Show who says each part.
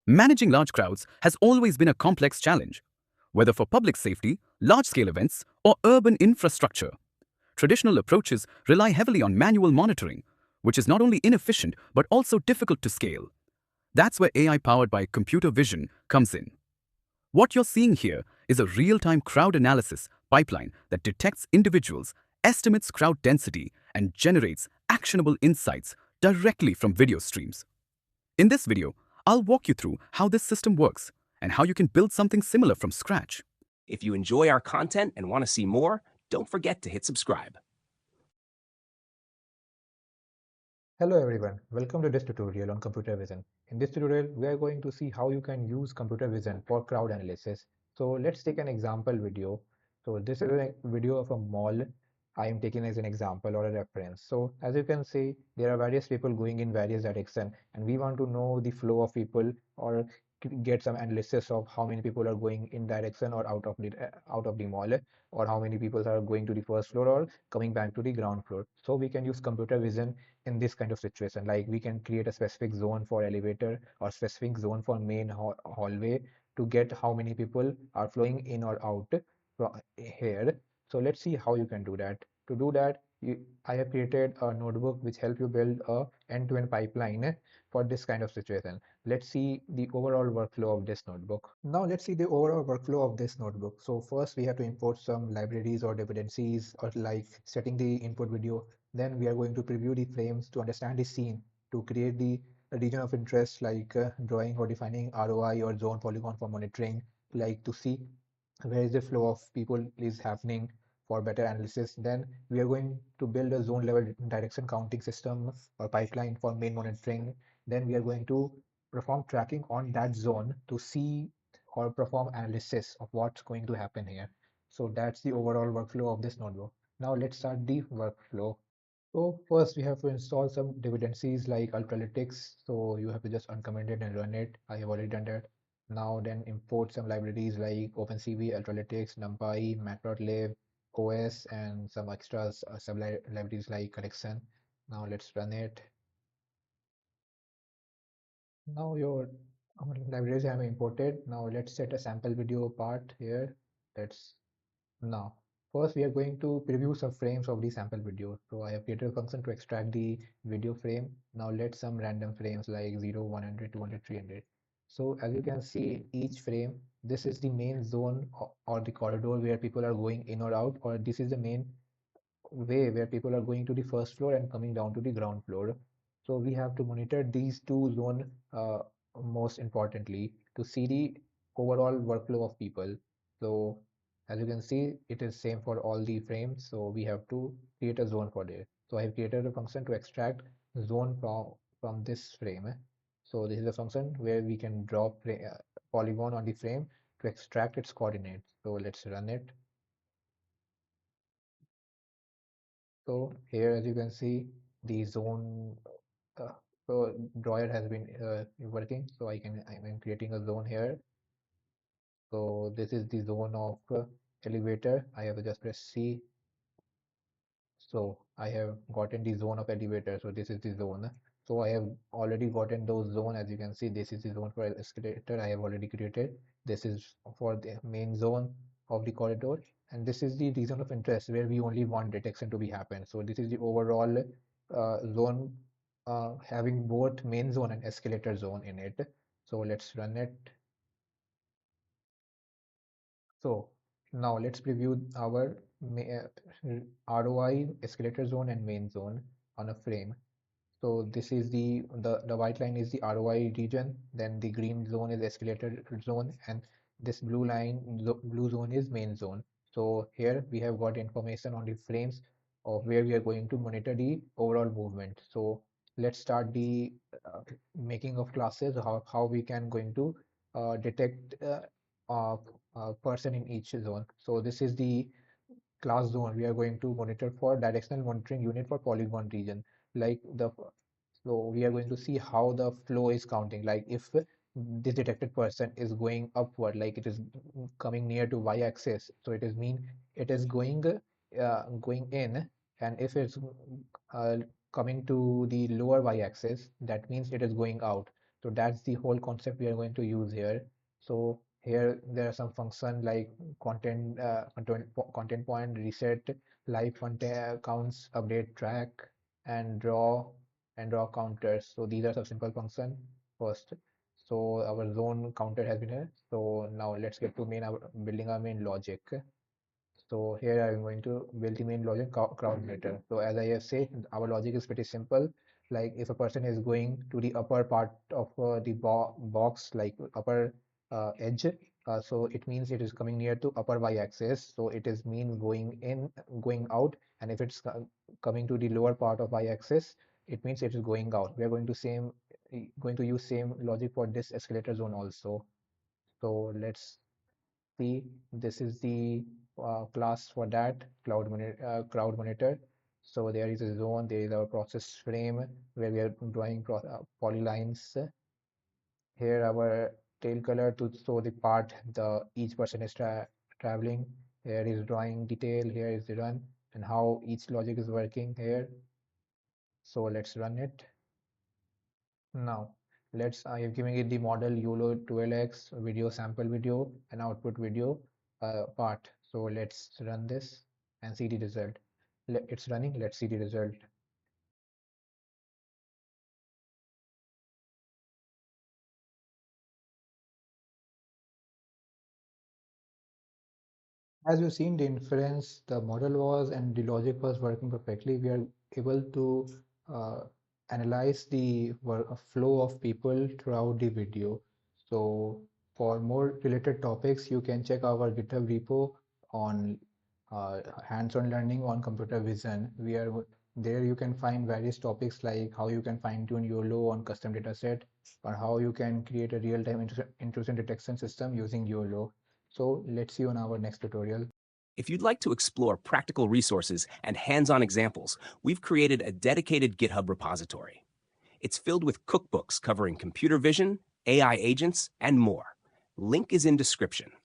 Speaker 1: Managing large crowds has always been a complex challenge, whether for public safety, large-scale events, or urban infrastructure. Traditional approaches rely heavily on manual monitoring, which is not only inefficient but also difficult to scale. That's where AI powered by computer vision comes in. What you're seeing here is a real-time crowd analysis pipeline that detects individuals, estimates crowd density, and generates actionable insights directly from video streams. In this video, I'll walk you through how this system works and how you can build something similar from scratch.
Speaker 2: If you enjoy our content and want to see more, don't forget to hit subscribe.
Speaker 3: Hello everyone, welcome to this tutorial on computer vision. In this tutorial, we are going to see how you can use computer vision for crowd analysis. So let's take an example video. So this is a video of a mall I am taking as an example or a reference. So as you can see, there are various people going in various directions and we want to know the flow of people or get some analysis of how many people are going in direction or out of the mall, or how many people are going to the first floor or coming back to the ground floor. So we can use computer vision in this kind of situation. Like we can create a specific zone for elevator or specific zone for main hallway to get how many people are flowing in or out from here. So let's see how you can do that. To do that, I have created a notebook which help you build a end-to-end pipeline for this kind of situation. Let's see the overall workflow of this notebook. Now let's see the overall workflow of this notebook. So first we have to import some libraries or dependencies, or like setting the input video. Then we are going to preview the frames to understand the scene, to create the region of interest, like drawing or defining ROI or zone polygon for monitoring, like to see where is the flow of people is happening for better analysis. Then we are going to build a zone level direction counting system or pipeline for main monitoring. Then we are going to perform tracking on that zone to see or perform analysis of what's going to happen here. So that's the overall workflow of this notebook. Now let's start the workflow. So first we have to install some dependencies like Ultralytics. So you have to just uncomment it and run it. I have already done that. Now then import some libraries like OpenCV, Ultralytics, NumPy, Matplotlib, OS, and some extras, sub libraries like correction. Now let's run it. Now your libraries have imported. Now let's set a sample video part here. Let's now, first we are going to preview some frames of the sample video. So I have created a function to extract the video frame. Now let some random frames like 0, 100, 200, 300. So as you can see, each frame, this is the main zone or the corridor where people are going in or out, or this is the main way where people are going to the first floor and coming down to the ground floor. So we have to monitor these two zones most importantly to see the overall workflow of people. So as you can see, it is same for all the frames. So we have to create a zone for it. So I have created a function to extract zone from this frame. So this is a function where we can draw polygon on the frame to extract its coordinates. So let's run it. So here, as you can see, the zone, uh, so drawer has been working. So I'm creating a zone here. So this is the zone of elevator. I have to just press C. So I have gotten the zone of elevator. So this is the zone. So I have already gotten those zone. As you can see, this is the zone for escalator I have already created. This is for the main zone of the corridor. And this is the region of interest where we only want detection to be happen. So this is the overall zone having both main zone and escalator zone in it. So let's run it. So now let's preview our ROI escalator zone and main zone on a frame. So this is the white line is the ROI region, then the green zone is escalator zone, and this blue zone is main zone. So here we have got information on the frames of where we are going to monitor the overall movement. So let's start the making of classes, how we can going to detect uh, a person in each zone. So this is the class zone we are going to monitor for directional monitoring unit for polygon region. Like the so we are going to see how the flow is counting. Like if this detected person is going upward, like it is coming near to y-axis, so it is mean it is going in, and if it's uh, coming to the lower y-axis, that means it is going out. So that's the whole concept we are going to use here. So here there are some function like content point, reset, live content counts, update track, and draw counters. So these are some simple function first. So our zone counter has been here. So now let's get to building our main logic. So here I'm going to build the main logic crowd meter. So as I have said, our logic is pretty simple. Like if a person is going to the upper part of the box, like upper edge, so it means it is coming near to upper y-axis. So it is mean going in, going out, and if it's coming to the lower part of y-axis, it means it is going out. We are going to use same logic for this escalator zone also. So let's see, this is the class for that crowd monitor. So there is a zone, there is our process frame where we are drawing polylines. Here our tail color to show the part the each person is traveling. Here is drawing detail, here is the run, and how each logic is working here. So let's run it. Now, I am giving it the model YOLO 12x video sample video and output video part. So let's run this and see the result. It's running. Let's see the result. As you've seen, the inference, the model was and the logic was working perfectly. We are able to uh, analyze the flow of people throughout the video. So for more related topics, you can check our GitHub repo on hands-on learning on computer vision. There you can find various topics like how you can fine-tune YOLO on custom dataset, or how you can create a real-time intrusion detection system using YOLO. So let's see on our next tutorial.
Speaker 2: If you'd like to explore practical resources and hands-on examples, we've created a dedicated GitHub repository. It's filled with cookbooks covering computer vision, AI agents, and more. Link is in description.